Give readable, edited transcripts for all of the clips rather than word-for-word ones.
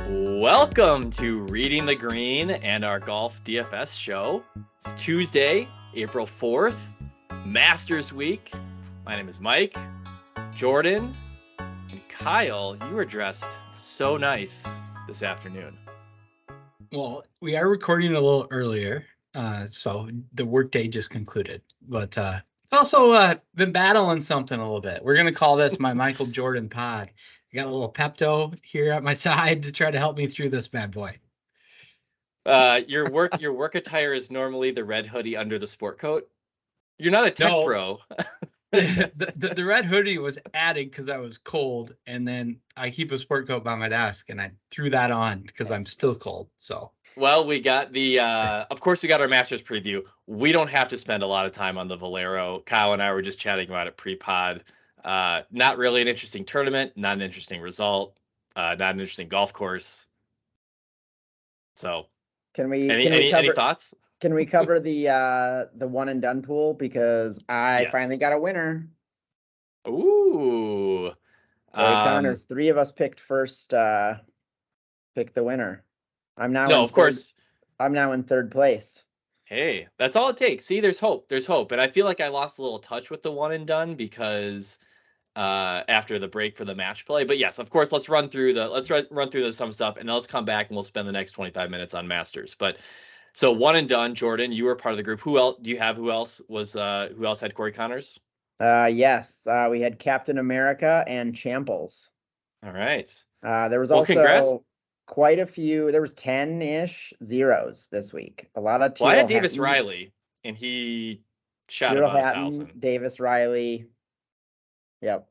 Welcome to Reading the Green and our golf DFS show. It's Tuesday, April 4th, Masters Week. My name is Mike, Jordan, and Kyle. You are dressed so nice this afternoon. Well, we are recording a little earlier, so the workday just concluded. But I've also been battling something a little bit. We're going to call this my Michael Jordan pod. I got a little Pepto here at my side to try to help me through this bad boy. Your work attire is normally the red hoodie under the sport coat. You're not a tech pro. The red hoodie was added because I was cold, and then I keep a sport coat by my desk, and I threw that on because I'm still cold. So, well, we got the of course we got our Masters preview. We don't have to spend a lot of time on the Valero. Kyle and I were just chatting about it pre-pod. Not really an interesting tournament, not an interesting result, not an interesting golf course. So, any thoughts? Can we cover the one and done pool, because I finally got a winner? Ooh, Connors. Three of us picked first. Pick the winner. I'm now. No, of course. I'm now in third place. Hey, that's all it takes. See, there's hope. There's hope. And I feel like I lost a little touch with the one and done because after the break for the match play. But yes, of course, let's run through some stuff, and then let's come back and we'll spend the next 25 minutes on Masters. But so one and done, Jordan, you were part of the group. Who else who else had Corey Connors? Yes, we had Captain America and Champles. All right. There was also congrats. Quite a few. There was 10-ish zeros this week. A lot of. Well, I had Davis Riley, and he shot about 1,000. Davis Riley. Yep.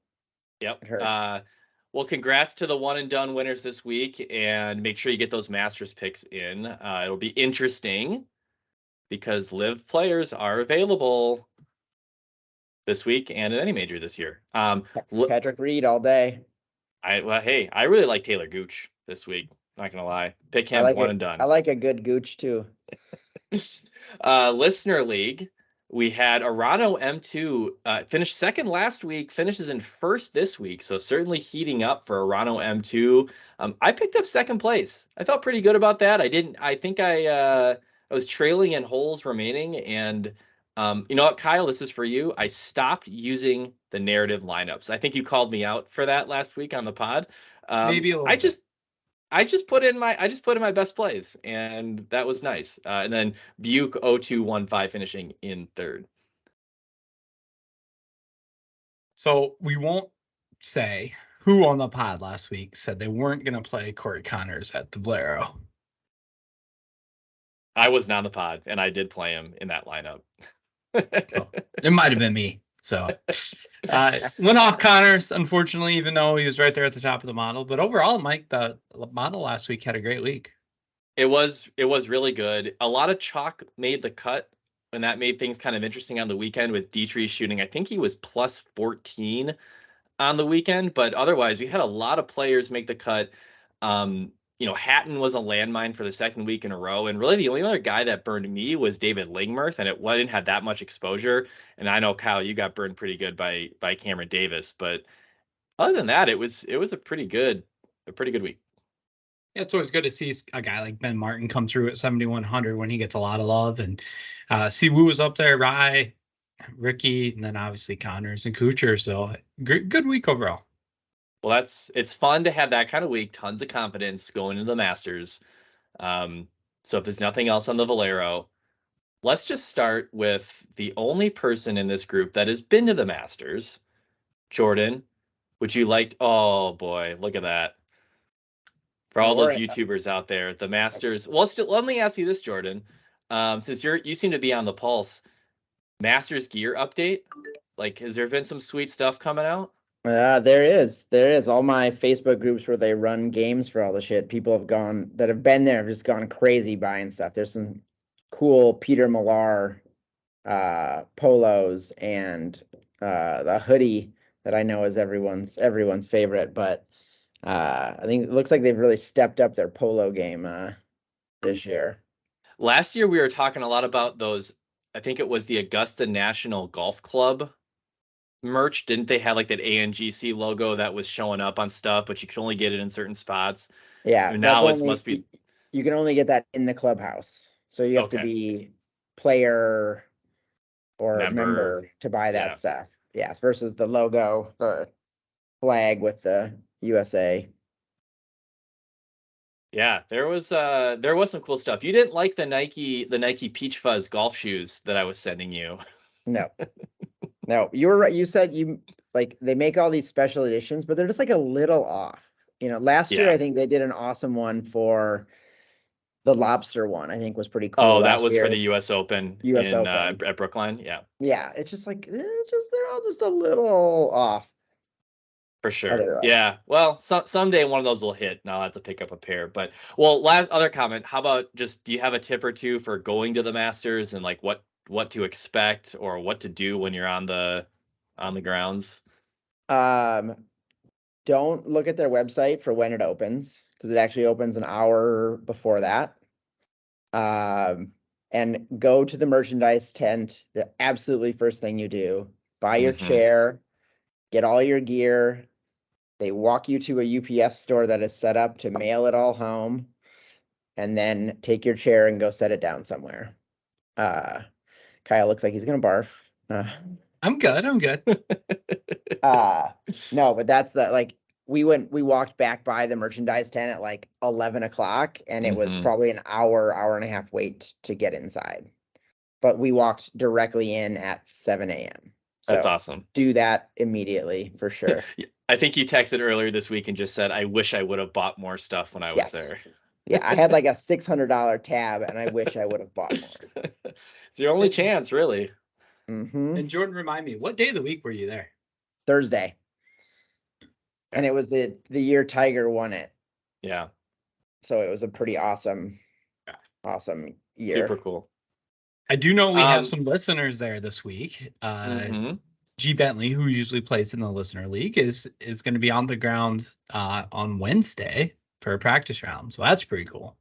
Well, congrats to the one and done winners this week, and make sure you get those Masters picks in. It'll be interesting because live players are available this week and in any major this year. Patrick Reed all day. I really like Taylor Gooch this week. Not gonna lie, pick him one and done. I like a good Gooch too. Listener League. We had Arano M2 finished second last week, finishes in first this week, so certainly heating up for Arano M2. I picked up second place. I felt pretty good about that. I was trailing in holes remaining, and you know what, Kyle, this is for you. I stopped using the narrative lineups. I think you called me out for that last week on the pod. Maybe a little I just put in my best plays, and that was nice. And then Buke 0215 finishing in third. So we won't say who on the pod last week said they weren't going to play Corey Connors at the Valero. I was not on the pod, and I did play him in that lineup. It might have been me. So went off Connors, unfortunately, even though he was right there at the top of the model. But overall, Mike, the model last week had a great week. It was really good. A lot of chalk made the cut, and that made things kind of interesting on the weekend with Dietrich shooting. I think he was plus 14 on the weekend, but otherwise we had a lot of players make the cut. Hatton was a landmine for the second week in a row, and really the only other guy that burned me was David Lingmerth, and it didn't have that much exposure. And I know, Kyle, you got burned pretty good by Cameron Davis, but other than that, it was a pretty good week. Yeah, it's always good to see a guy like Ben Martin come through at 7,100 when he gets a lot of love, and see Wu was up there, Rye, Ricky, and then obviously Connors and Kuchar. So good week overall. Well, it's fun to have that kind of week. Tons of confidence going into the Masters. So if there's nothing else on the Valero, let's just start with the only person in this group that has been to the Masters. Jordan, would you like? Oh boy, look at that! For all those YouTubers out there, the Masters. Well, let me ask you this, Jordan. Since you seem to be on the pulse, Masters gear update. Like, has there been some sweet stuff coming out? There is. All my Facebook groups where they run games for all the shit, people have been there have just gone crazy buying stuff. There's some cool Peter Millar polos and the hoodie that I know is everyone's favorite. But I think it looks like they've really stepped up their polo game this year. Last year we were talking a lot about those. I think it was the Augusta National Golf Club merch, didn't they have like that ANGC logo that was showing up on stuff, but you could only get it in certain spots? Yeah, And that's now it only must be you can only get that in the clubhouse. So you have to okay. be player or Member. member to buy that Yeah. stuff. Yes, versus the logo, the flag with the USA. Yeah, there was some cool stuff. You didn't like the Nike Peach Fuzz golf shoes that I was sending you. No. No, you were right. You said you like they make all these special editions, but they're just like a little off. Last year Yeah. I think they did an awesome one for the lobster one. I think was pretty cool Oh, that last was for year. the US Open US in Open. at Brookline. Yeah. Yeah, it's just like they're all just a little off. For sure. Otherwise. Yeah. Well, someday one of those will hit and I'll have to pick up a pair. But last other comment, how about just do you have a tip or two for going to the Masters and like what to expect or what to do when you're on the grounds? Don't look at their website for when it opens because it actually opens an hour before that. And go to the merchandise tent. The absolutely first thing you do, buy your chair, get all your gear. They walk you to a UPS store that is set up to mail it all home, and then take your chair and go set it down somewhere. Kyle looks like he's gonna barf. I'm good. I'm good. No, but that's we walked back by the merchandise tent at like 11 o'clock, and it was probably an hour and a half wait to get inside. But we walked directly in at 7 a.m. So that's awesome. Do that immediately for sure. I think you texted earlier this week and just said, I wish I would have bought more stuff when I was there. Yeah, I had like a $600 tab and I wish I would have bought more. It's your only chance, really. And Jordan, remind me, what day of the week were you there? Thursday. And it was the year Tiger won it. Yeah. So it was a pretty awesome year. Super cool. I do know we have some listeners there this week. G Bentley, who usually plays in the listener league, is going to be on the ground on Wednesday for a practice round. So that's pretty cool.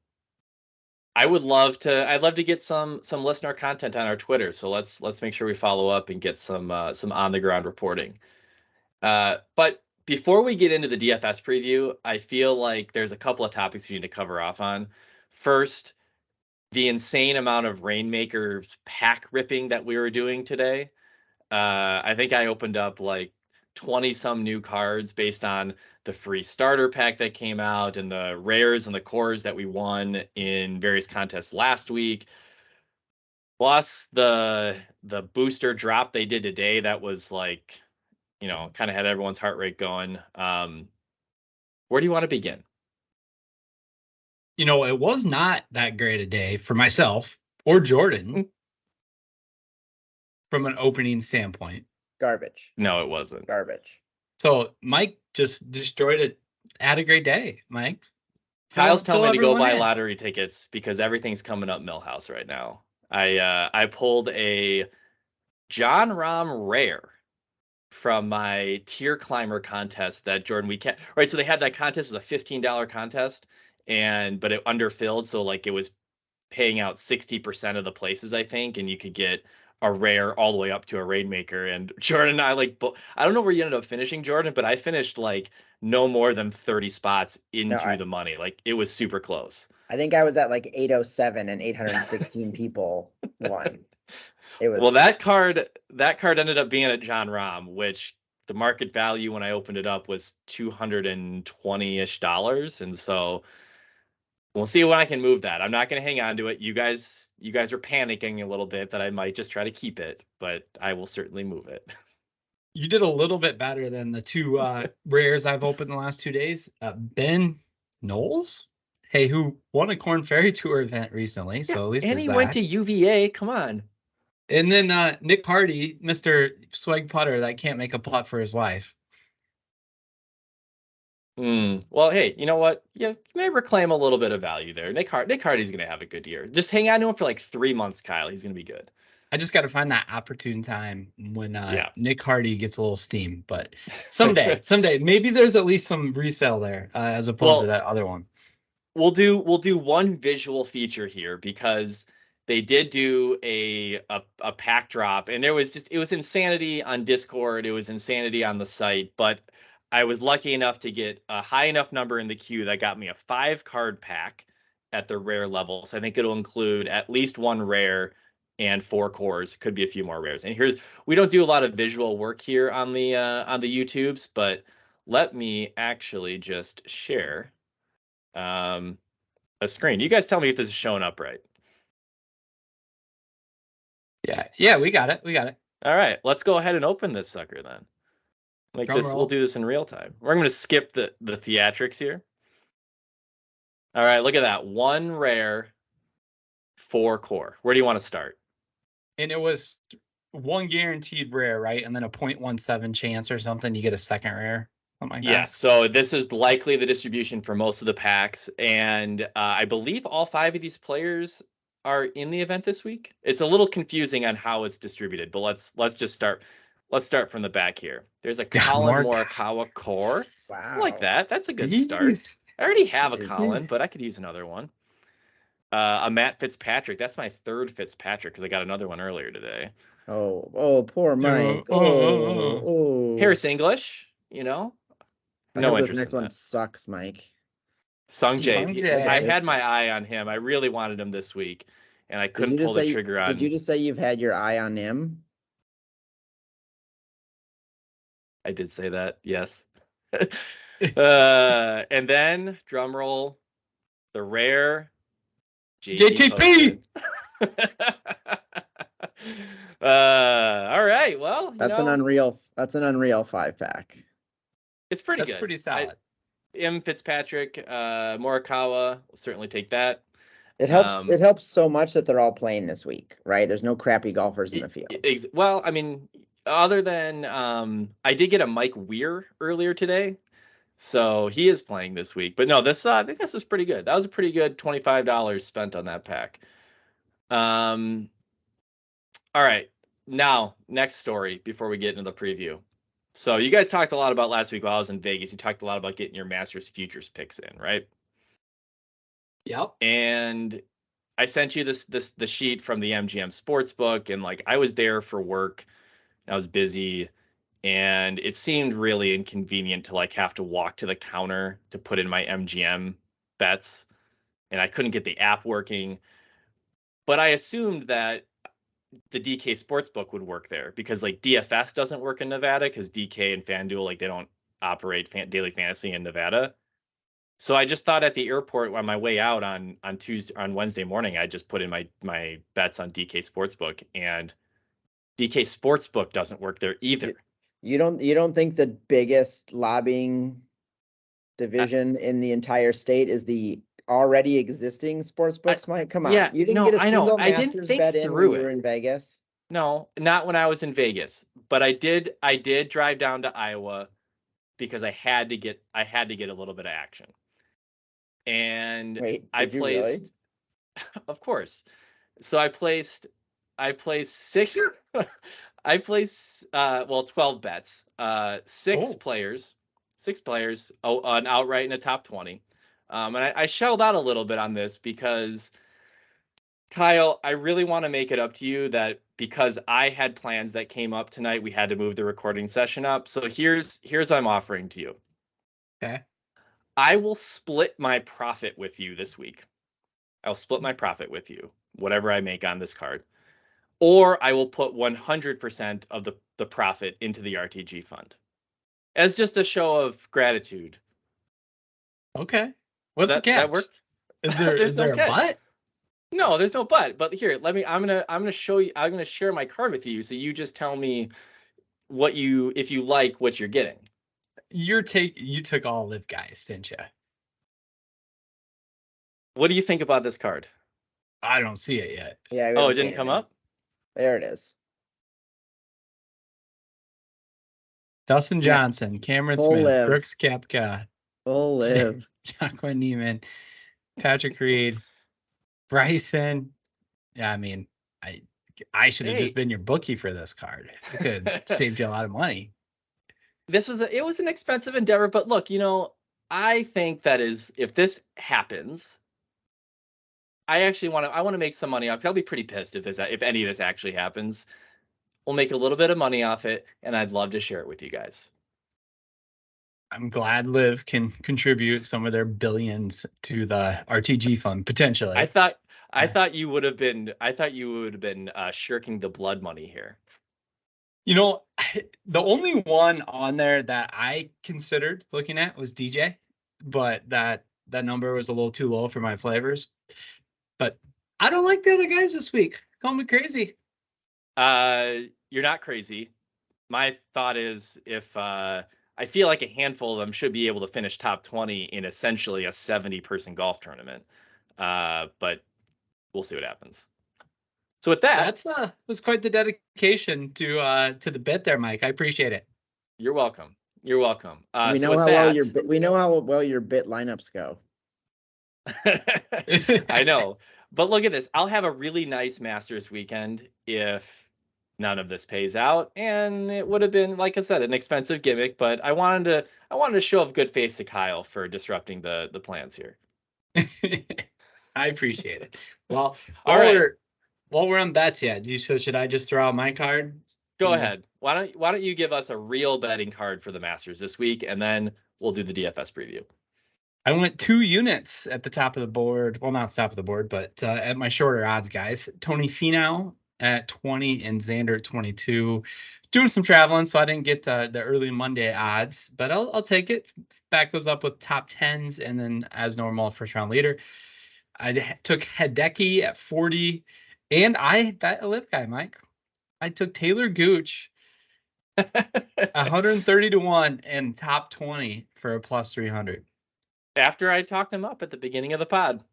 I'd love to get some listener content on our Twitter. So let's make sure we follow up and get some on the ground reporting. But before we get into the DFS preview, I feel like there's a couple of topics we need to cover off on. First, the insane amount of Reignmakers pack ripping that we were doing today. I think I opened up like 20 some new cards based on the free starter pack that came out and the rares and the cores that we won in various contests last week. Plus the booster drop they did today that was like, kind of had everyone's heart rate going. Where do you want to begin? It was not that great a day for myself or Jordan from an opening standpoint. Garbage. No, it wasn't. Garbage. So Mike just destroyed it. Had a great day, Mike. Kyle's telling me to go buy lottery tickets because everything's coming up Milhouse right now. I pulled a John Rahm rare from my tier climber contest that Jordan right. So they had that contest. It was a $15 contest but it underfilled. So like it was paying out 60% of the places, I think. And you could get a rare all the way up to a Reignmaker. And Jordan and I I don't know where you ended up finishing, Jordan, but I finished like no more than 30 spots into the money. Like it was super close. I think I was at like 807 and 816 people won. It was well, that card ended up being at John Rahm, which the market value when I opened it up was $220-ish. And so we'll see when I can move that. I'm not going to hang on to it. You guys are panicking a little bit that I might just try to keep it, but I will certainly move it. You did a little bit better than the two rares I've opened the last 2 days. Ben Knowles, who won a Corn Ferry Tour event recently. So at least and he went to UVA. Come on. And then Nick Hardy, Mr. Swag Putter, that can't make a putt for his life. Well, hey, you know what? You may reclaim a little bit of value there. Nick Hardy's going to have a good year. Just hang on to him for like 3 months, Kyle. He's going to be good. I just got to find that opportune time when Nick Hardy gets a little steam. But someday, maybe there's at least some resale there as opposed to that other one. We'll do one visual feature here because they did do a pack drop, and it was insanity on Discord. It was insanity on the site, but I was lucky enough to get a high enough number in the queue that got me a 5-card pack at the rare level. So I think it'll include at least 1 rare and 4 cores. Could be a few more rares. And we don't do a lot of visual work here on the YouTubes, but let me actually just share a screen. You guys tell me if this is showing up right. Yeah, we got it. We got it. All right, let's go ahead and open this sucker then. We'll do this in real time. We're going to skip the theatrics here. All right, look at that. 1 rare, 4 core. Where do you want to start? And it was 1 guaranteed rare, right? And then a 0.17 chance or something, you get a second rare. Something like that. Yeah, so this is likely the distribution for most of the packs. And I believe all 5 of these players are in the event this week. It's a little confusing on how it's distributed, but let's just start. Let's start from the back here. There's a Colin Morikawa core. Wow. I like that. That's a good start. I already have a Colin, Jeez. but I could use another one. A Matt Fitzpatrick. That's my 3rd Fitzpatrick because I got another one earlier today. Oh, poor Mike. Oh. Harris English, you know. I No hope interest this next in one that. sucks, Mike. Sungjae. I This had my guy. eye on him. I really wanted him this week, and I Did couldn't you pull just the say? trigger on. Did you just say you've had your eye on him? I did say that. Yes. And then drum roll, the rare JTP. All right. Well, That's an unreal 5-pack. It's pretty That's good. pretty solid. M. Fitzpatrick, Morikawa will certainly take that. It helps. It helps so much that they're all playing this week, right? There's no crappy golfers in the field. Well, I mean, other than I did get a Mike Weir earlier today, so he is playing this week. But no, I think this was pretty good. That was a pretty good $25 spent on that pack. All right, now next story before we get into the preview. So you guys talked a lot about last week while I was in Vegas. You talked a lot about getting your Masters futures picks in, right? Yep. And I sent you the sheet from the MGM Sportsbook, and like I was there for work, I was busy, and it seemed really inconvenient to like have to walk to the counter to put in my MGM bets, and I couldn't get the app working. But I assumed that the DK Sportsbook would work there because like DFS doesn't work in Nevada because DK and FanDuel, like they don't operate daily fantasy in Nevada. So I just thought at the airport on my way out on Wednesday morning, I just put in my bets on DK Sportsbook, and DK Sportsbook doesn't work there either. You don't think the biggest lobbying division in the entire state is the already existing sports books, Mike? Come on. Yeah, You didn't get a single I didn't Masters think bet in through when you were it. in Vegas? No, not when I was in Vegas, but I did drive down to Iowa because I had to get a little bit of action. And Wait, I did you really? placed of course. So I placed 6 I placed 12 bets. 6 players, an outright in a top 20. And I shelled out a little bit on this because Kyle, I really want to make it up to you that because I had plans that came up tonight, we had to move the recording session up. So here's what I'm offering to you. Okay. I will split my profit with you this week. I'll split my profit with you, whatever I make on this card. Or I will put 100% of the profit into the RTG fund as just a show of gratitude. Okay. What's the catch? That work? Is there a but? No, there's no but. But here, I'm gonna show you. I'm gonna share my card with you, so you just tell me if you like what you're getting. You took all live guys, didn't you? What do you think about this card? I don't see it yet. Yeah. Oh, it didn't come up? There it is. Dustin Johnson, Cameron Full Smith, live. Brooks Koepka, Full live. Jacqueline Neiman, Patrick Reed, Bryson. Yeah, I mean, I should have just been your bookie for this card. It could have saved you a lot of money. It was an expensive endeavor, but look, I think that if this happens, I actually want to make some money off. 'Cause I'll be pretty pissed if any of this actually happens. We'll make a little bit of money off it, and I'd love to share it with you guys. I'm glad Liv can contribute some of their billions to the RTG fund potentially. I thought you would have been shirking the blood money here. You know, the only one on there that I considered looking at was DJ, but that number was a little too low for my flavors. But I don't like the other guys this week. Call me crazy. You're not crazy. My thought is if I feel like a handful of them should be able to finish top 20 in essentially a 70-person golf tournament. But we'll see what happens. So with that, that's quite the dedication to the bit there, Mike. I appreciate it. You're welcome. You're welcome. We know how well your bit lineups go. I know, but look at this. I'll have a really nice Masters weekend if none of this pays out, and it would have been, like I said, an expensive gimmick. But I wanted to show of good faith to Kyle for disrupting the plans here. I appreciate it. Well, all right. While we're on bets yet, should I just throw out my card? Go ahead. Why don't you give us a real betting card for the Masters this week, and then we'll do the DFS preview. I went 2 units at the top of the board. Well, not the top of the board, but at my shorter odds guys. Tony Finau at 20 and Xander at 22. Doing some traveling, so I didn't get the early Monday odds, but I'll take it. Back those up with top 10s, and then as normal, first round leader. I took Hideki at 40, and I bet a live guy, Mike. I took Taylor Gooch 130 to 1 and top 20 for a plus 300. After I talked him up at the beginning of the pod.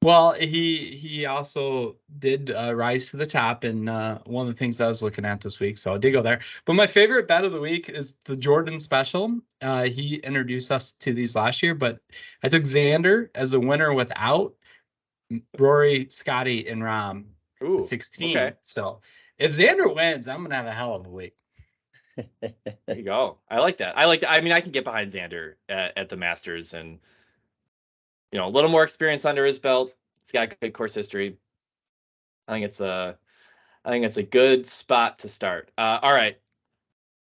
Well, he also did rise to the top, and one of the things I was looking at this week, so I did go there. But my favorite bet of the week is the Jordan Special. He introduced us to these last year, but I took Xander as a winner without Rory, Scotty, and Rahm. Ooh, 16. Okay. So if Xander wins, I'm gonna have a hell of a week. There you go. I like that. I mean, I can get behind Xander at the Masters, and a little more experience under his belt. He's got good course history. I think it's a good spot to start. All right,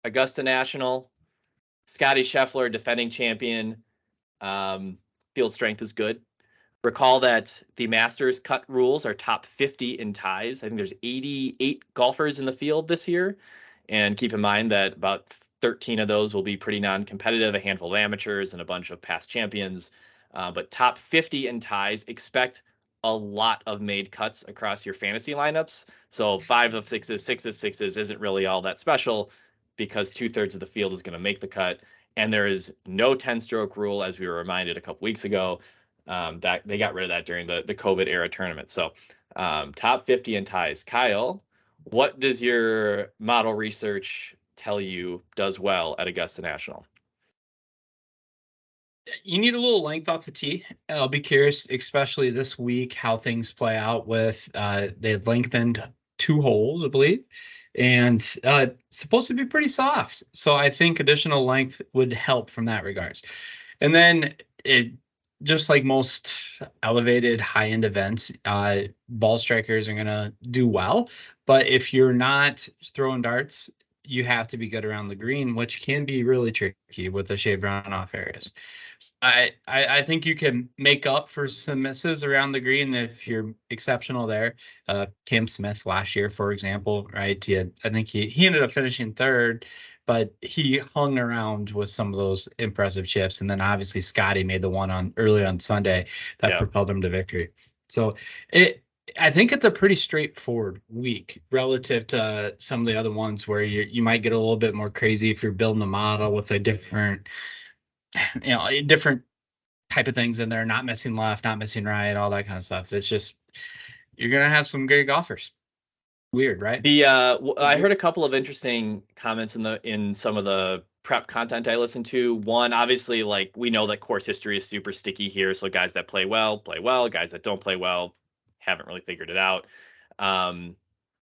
Augusta National, Scotty Scheffler, defending champion. Field strength is good. Recall that the Masters cut rules are top 50 in ties. I think there's 88 golfers in the field this year. And keep in mind that about 13 of those will be pretty non-competitive, a handful of amateurs and a bunch of past champions. But top 50 in ties, expect a lot of made cuts across your fantasy lineups. So 5 of 6s, 6 of 6s isn't really all that special because 2/3 of the field is going to make the cut. And there is no 10-stroke rule, as we were reminded a couple weeks ago. That they got rid of that during the COVID era tournament. So top 50 in ties. Kyle, what does your model research tell you does well at Augusta National? You need a little length off the tee. I'll be curious, especially this week, how things play out with they lengthened 2 holes, I believe, and supposed to be pretty soft. So I think additional length would help from that regards. And then just like most elevated high-end events, ball strikers are going to do well. But if you're not throwing darts, you have to be good around the green, which can be really tricky with the shaved runoff areas. I think you can make up for some misses around the green if you're exceptional there. Cam Smith last year, for example, right? I think he ended up finishing 3rd, but he hung around with some of those impressive chips. And then obviously Scotty made the one early on Sunday that propelled him to victory. So I think it's a pretty straightforward week relative to some of the other ones where you might get a little bit more crazy if you're building a model with a different type of things in there, not missing left, not missing right, all that kind of stuff. It's just, you're going to have some great golfers. Weird, right? I heard a couple of interesting comments in some of the prep content I listened to. One, obviously, like, we know that course history is super sticky here. So guys that play well. Guys that don't play well haven't really figured it out. I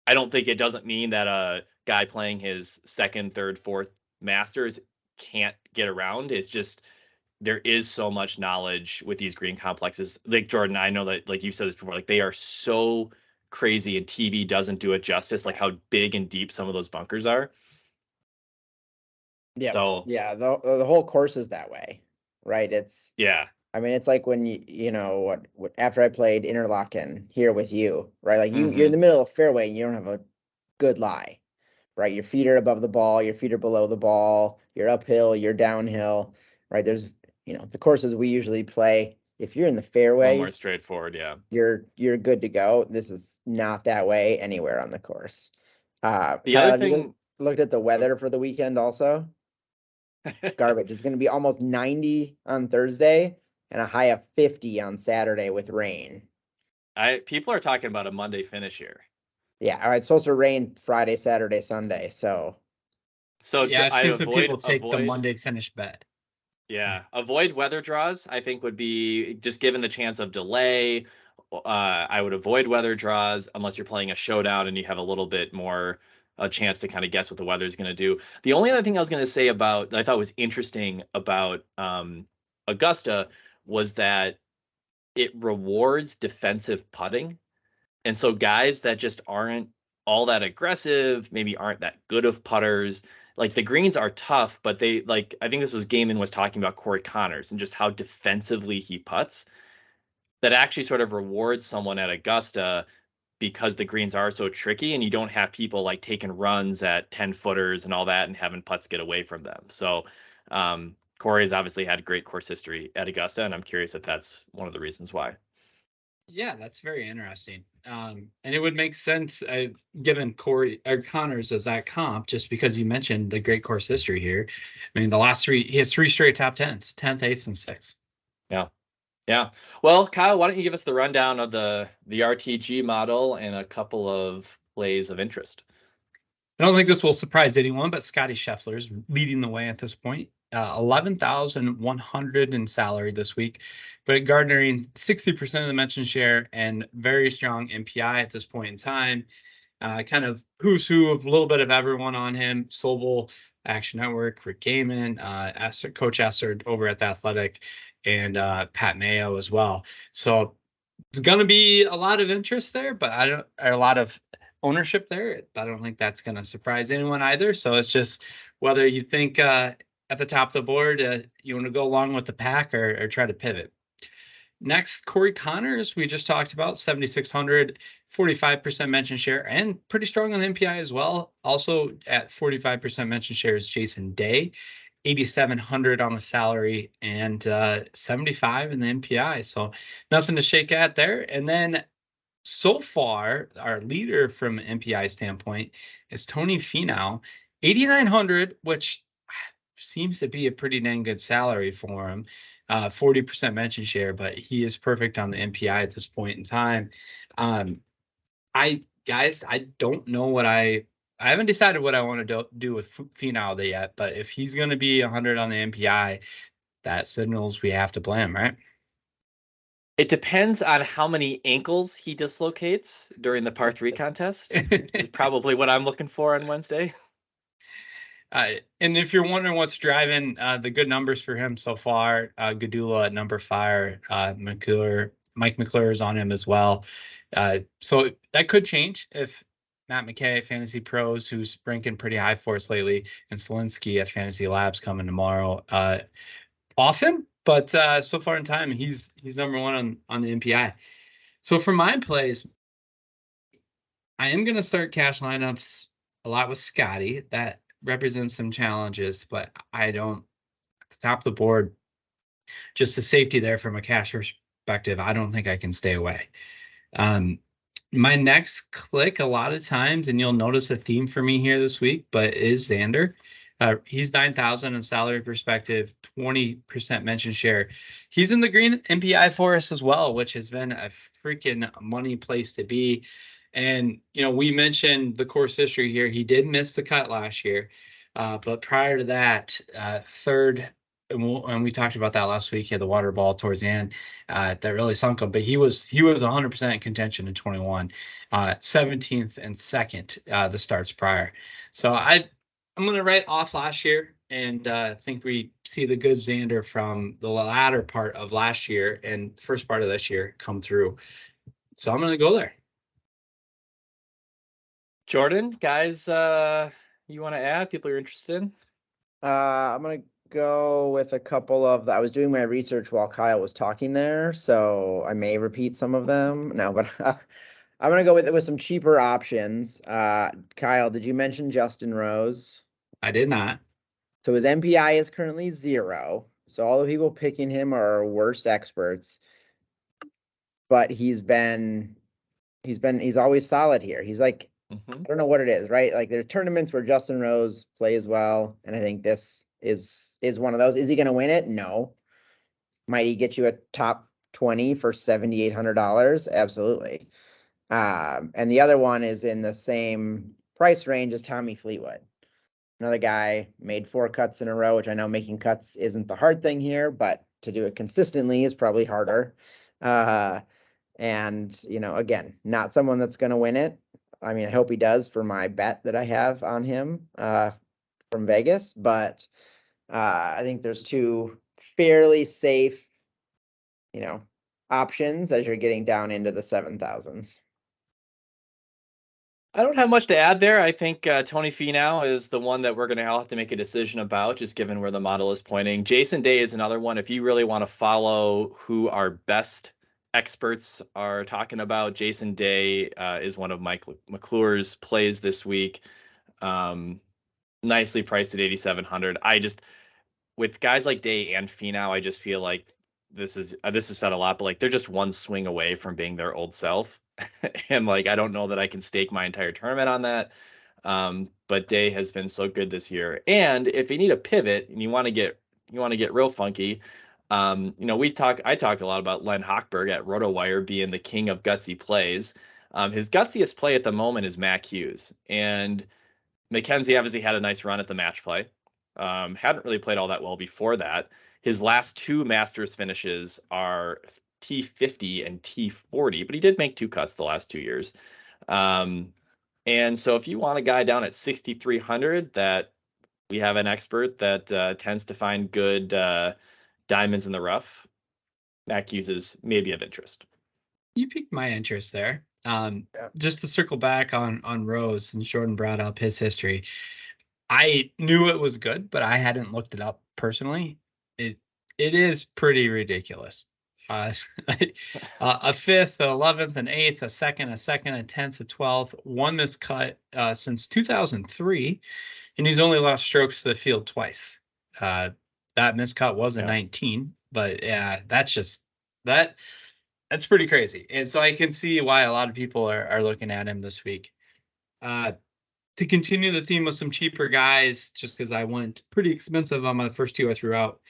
don't think it doesn't mean that a guy playing his 2nd, 3rd, 4th Masters can't get around. It's just, there is so much knowledge with these green complexes. Like Jordan, I know that, like you said this before, like they are so crazy, and TV doesn't do it justice, like how big and deep some of those bunkers are. Yeah. So Yeah. The whole course is that way, right? yeah. I mean, it's like when you know what after I played Interlaken here with you, right? Like you're in the middle of the fairway and you don't have a good lie, right? Your feet are above the ball, your feet are below the ball, you're uphill, you're downhill, right? There's, the courses we usually play, if you're in the A little fairway, more straightforward, yeah. you're good to go. This is not that way anywhere on the course. The Kyle, other have you thing, looked at the weather for the weekend also? Garbage. It's going to be almost 90 on Thursday and a high of 50 on Saturday with rain. people are talking about a Monday finish here. Yeah, it's supposed to rain Friday, Saturday, Sunday. So Yeah, I've I seen some people take the avoid Monday finish bet. Yeah, avoid weather draws, I think, would be, just given the chance of delay. I would avoid weather draws unless you're playing a showdown and you have a little bit more a chance to kind of guess what the weather's going to do. The only other thing I was going to say about that I thought was interesting about Augusta was that it rewards defensive putting. And so guys that just aren't all that aggressive, maybe aren't that good of putters, like the greens are tough, but they, like, I think this was Gaiman was talking about Corey Connors and just how defensively he putts, that actually sort of rewards someone at Augusta because the greens are so tricky and you don't have people like taking runs at 10 footers and all that and having putts get away from them. So Corey has obviously had great course history at Augusta, and I'm curious if that's one of the reasons why. Yeah, that's very interesting. And it would make sense given Corey or Connors as that comp, just because you mentioned the great course history here. I mean, he has 3 straight top 10s, 10th, 8th, and 6th. Yeah. Yeah. Well, Kyle, why don't you give us the rundown of the RTG model and a couple of plays of interest? I don't think this will surprise anyone, but Scotty Scheffler is leading the way at this point. 11,100 in salary this week, but garnering 60% of the mention share and very strong MPI at this point in time. Kind of who's who of a little bit of everyone on him. Sobel, Action Network, Rick Gaiman, Coach Esser over at The Athletic, and Pat Mayo as well. So it's going to be a lot of interest there, but a lot of ownership there. I don't think that's going to surprise anyone either. So it's just whether you think at the top of the board, you want to go along with the pack or try to pivot. Next, Corey Connors, we just talked about 7,600, 45% mention share, and pretty strong on the MPI as well. Also at 45% mention share is Jason Day, 8,700 on the salary, and 75 in the MPI. So nothing to shake at there. And then so far, our leader from MPI standpoint is Tony Finau, 8,900, which seems to be a pretty dang good salary for him. 40% mention share, but he is perfect on the MPI at this point in time. I don't know what I haven't decided what I want to do with Finau yet, but if he's going to be 100 on the MPI, that signals we have to play him, right? It depends on how many ankles he dislocates during the par 3 contest. Is probably what I'm looking for on Wednesday. And if you're wondering what's driving the good numbers for him so far, Gadula at number 5, Mike McClure is on him as well. So that could change if Matt McKay, Fantasy Pros, who's ranking pretty high for us lately, and Selinsky at Fantasy Labs coming tomorrow off him. But so far in time, he's number 1 on the MPI. So for my plays, I am going to start cash lineups a lot with Scotty. That represents some challenges, but I don't, at the top of the board, just the safety there from a cash perspective, I don't think I can stay away. My next click a lot of times, and you'll notice a theme for me here this week, but is Xander. He's 9,000 in salary perspective, 20% mention share. He's in the green MPI for us as well, which has been a freaking money place to be. And, we mentioned the course history here. He did miss the cut last year. But prior to that, third, and we talked about that last week. He had the water ball towards the end that really sunk him. But he was 100% in contention in 21, 17th and 2nd the starts prior. So I'm going to write off last year. and I think we see the good Xander from the latter part of last year and first part of this year come through. So I'm going to go there. Jordan, guys, you want to add? People are interested in? I'm gonna go with a couple of. I was doing my research while Kyle was talking there, so I may repeat some of them. No, but I'm gonna go with some cheaper options. Kyle, did you mention Justin Rose? I did not. So his MPI is currently 0. So all the people picking him are our worst experts. But he's always solid here. He's like, I don't know what it is, right? Like there are tournaments where Justin Rose plays well, and I think this is one of those. Is he going to win it? No. Might he get you a top 20 for $7,800? Absolutely. And the other one is in the same price range as Tommy Fleetwood. Another guy made 4 cuts in a row, which I know making cuts isn't the hard thing here, but to do it consistently is probably harder. And, again, not someone that's going to win it. I mean, I hope he does for my bet that I have on him from Vegas, but I think there's 2 fairly safe, options as you're getting down into the 7,000s. I don't have much to add there. I think Tony Finau is the one that we're going to have to make a decision about, just given where the model is pointing. Jason Day is another one. If you really want to follow who our best experts are talking about, Jason Day is one of Mike McClure's plays this week. Nicely priced at 8,700. With guys like Day and Finau, I just feel like this is said a lot, but like they're just one swing away from being their old self. And like I don't know that I can stake my entire tournament on that. But Day has been so good this year. And if you need a pivot and you want to get real funky, I talk a lot about Len Hochberg at RotoWire being the king of gutsy plays. His gutsiest play at the moment is Mac Hughes, and Mackenzie obviously had a nice run at the match play. Hadn't really played all that well before that. His last 2 Masters finishes are T50 and T40, but he did make 2 cuts the last 2 years. And so if you want a guy down at 6,300 that we have an expert that tends to find good diamonds in the rough, Mac Hughes is maybe of interest. You piqued my interest there. Just to circle back on Rose, and Jordan brought up his history. I knew it was good, but I hadn't looked it up personally. It is pretty ridiculous. A 5th, 11th, an 8th, a 2nd, a 10th, a 12th. Won this cut since 2003, and he's only lost strokes to the field twice. That miscut was a 19, but yeah, that's pretty crazy. And so I can see why a lot of people are looking at him this week. To continue the theme of some cheaper guys, just because I went pretty expensive on my first 2 I threw out.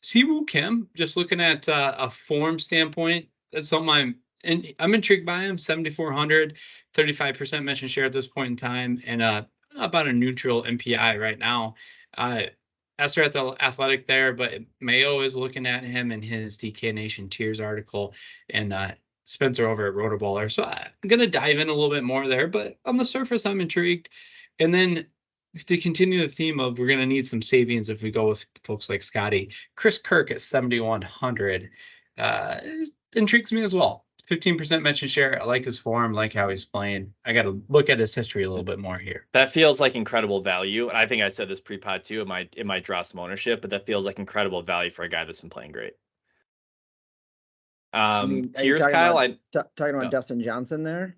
Siwoo Kim, just looking at a form standpoint, that's something I'm intrigued by him. 7,400, 35% mention share at this point in time, and about a neutral MPI right now. Esther at the Athletic there, but Mayo is looking at him in his DK Nation Tiers article, and Spencer over at Rotoballer. So I'm going to dive in a little bit more there, but on the surface, I'm intrigued. And then to continue the theme of we're going to need some savings if we go with folks like Scotty, Chris Kirk at 7,100 intrigues me as well. 15% mention share. I like his form, like how he's playing. I got to look at his history a little bit more here. That feels like incredible value. And I think I said this pre-pod too. It might draw some ownership, but that feels like incredible value for a guy that's been playing great. Tiers, Kyle. Talking about Dustin Johnson there.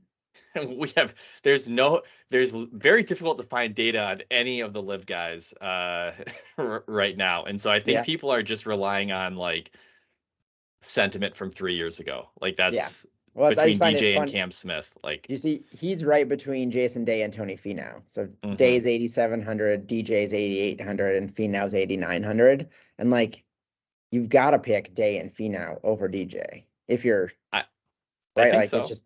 There's very difficult to find data on any of the live guys right now, and so I think people are just relying on like sentiment from 3 years ago. Like that's between DJ and Cam Smith. Like you see, he's right between Jason Day and Tony Finau. So Day's 8,700, DJ's 8,800, and Finau's 8,900, and like you've got to pick Day and Finau over DJ if you're right. Like so. It's just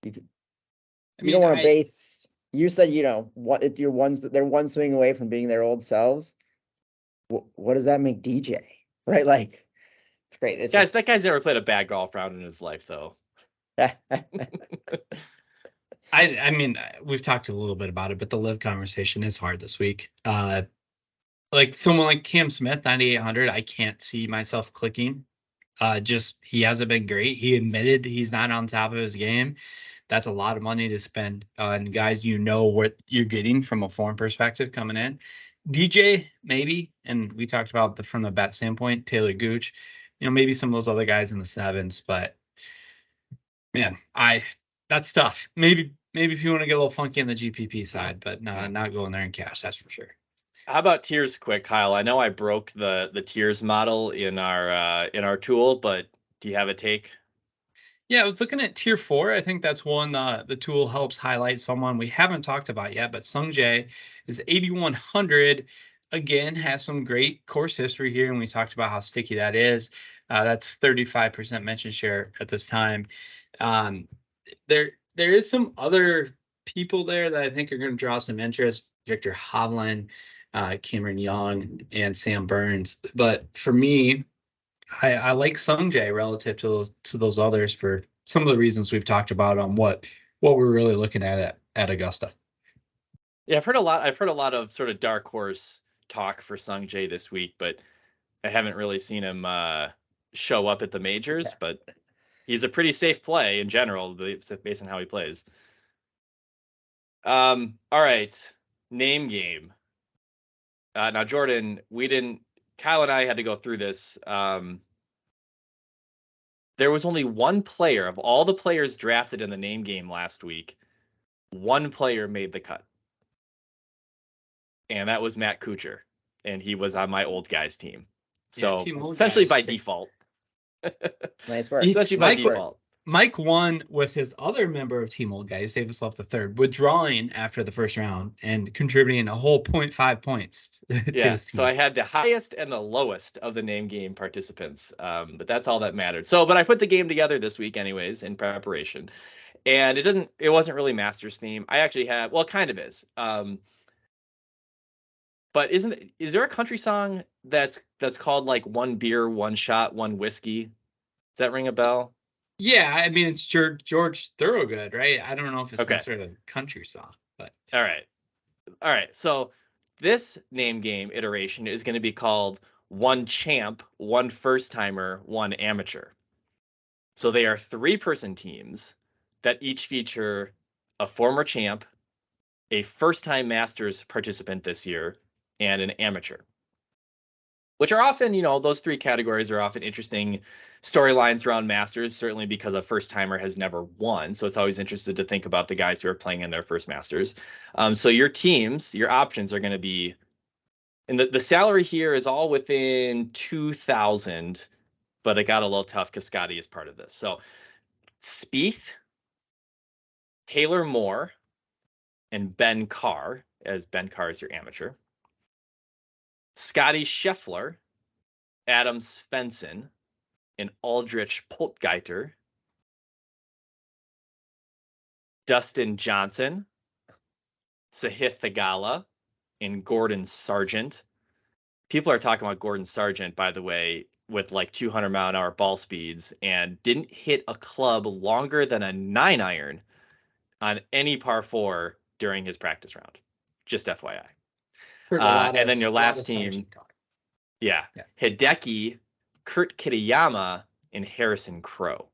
you don't want to base. You said what if they're one swing away from being their old selves. What does that make DJ? Right, like it's great. That guy's never played a bad golf round in his life, though. I mean, we've talked a little bit about it, but the live conversation is hard this week. like someone like Cam Smith, 9,800, I can't see myself clicking. Just he hasn't been great. He admitted he's not on top of his game. That's a lot of money to spend on guys you know what you're getting from a form perspective coming in. DJ, maybe, and we talked about from the bet standpoint, Taylor Gooch, maybe some of those other guys in the sevens, but man, that's tough. Maybe if you want to get a little funky on the GPP side, but not going there in cash, that's for sure. How about tiers quick, Kyle? I know I broke the tiers model in our tool, but do you have a take? Yeah, I was looking at tier 4. I think that's one the tool helps highlight someone we haven't talked about yet, but Sung Jae is 8,100. Again, has some great course history here, and we talked about how sticky that is. That's 35% mention share at this time. There is some other people there that I think are going to draw some interest. Victor Hovland, Cameron Young, and Sam Burns. But for me, I like Sung Jae relative to those others for some of the reasons we've talked about on what we're really looking at Augusta. Yeah, I've heard a lot of sort of dark horse talk for Sung Jae this week, but I haven't really seen him show up at the majors. But he's a pretty safe play in general, based on how he plays. All right, name game. Now, Jordan, Kyle and I had to go through this. There was only one player of all the players drafted in the name game last week. One player made the cut. And that was Matt Kuchar. And he was on my old guys team. So essentially by default. Nice work. Essentially by default. Mike won with his other member of Team Old Guys, Davis Love III, withdrawing after the first round and contributing a whole 0.5 points. Yeah, so I had the highest and the lowest of the name game participants, but that's all that mattered. But I put the game together this week anyways in preparation, and it wasn't really Masters theme. I actually had, well, it kind of is. But is there a country song that's called like One Beer, One Shot, One Whiskey? Does that ring a bell? Yeah, I mean, it's George Thorogood, right? I don't know if it's necessarily a country song, but all right. So this name game iteration is going to be called One Champ, One First Timer, One Amateur. So they are 3-person teams that each feature a former champ, a first-time Masters participant this year, and an amateur. Which are often, those 3 categories are often interesting storylines around Masters, certainly because a first-timer has never won. So it's always interesting to think about the guys who are playing in their first Masters. So your teams, your options are going to be, and the salary here is all within 2,000, but it got a little tough because Scotty is part of this. So Spieth, Taylor Moore, and Ben Carr, as Ben Carr is your amateur. Scotty Scheffler, Adam Svensson, and Aldrich Pottgeiter. Dustin Johnson, Sahith Theegala, and Gordon Sargent. People are talking about Gordon Sargent, by the way, with like 200-mile-an-hour ball speeds and didn't hit a club longer than a 9-iron on any par 4 during his practice round. Just FYI. And then your last team, Hideki, Kurt Kitayama, and Harrison Crow.